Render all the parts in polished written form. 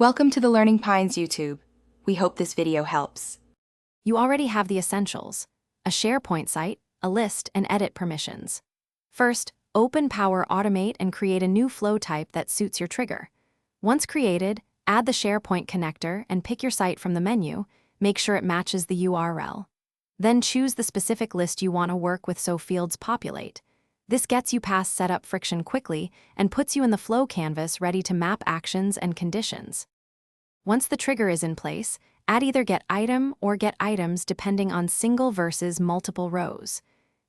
Welcome to the Learning Pines YouTube. We hope this video helps. You already have the essentials: a Sharepoint site, a list, and edit permissions. First, open Power Automate and create a new flow type that suits your trigger. Once created, add the Sharepoint connector and pick your site from the menu. Make sure it matches the URL. Then choose the specific list you want to work with so fields populate. This gets you past setup friction quickly and puts you in the flow canvas ready to map actions and conditions. Once the trigger is in place, add either get item or get items depending on single versus multiple rows.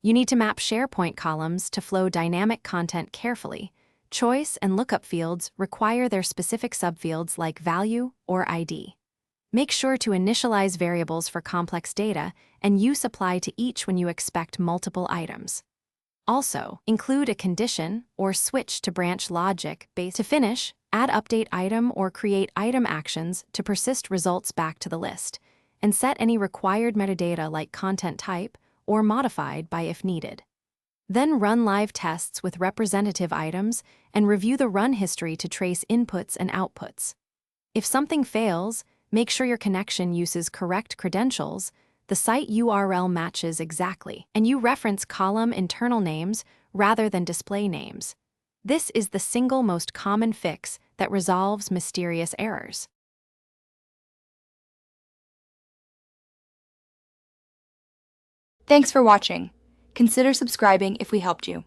You need to map Sharepoint columns to flow dynamic content carefully. Choice and lookup fields require their specific subfields like value or ID. Make sure to initialize variables for complex data and use apply to each when you expect multiple items. Also, include a condition or switch to branch logic based. To finish, add update item or create item actions to persist results back to the list, and set any required metadata like content type or modified by if needed. Then run live tests with representative items and review the run history to trace inputs and outputs. If something fails, make sure your connection uses correct credentials, the site URL matches exactly, and you reference column internal names rather than display names. This is the single most common fix that resolves mysterious errors. Thanks for watching. Consider subscribing if we helped you.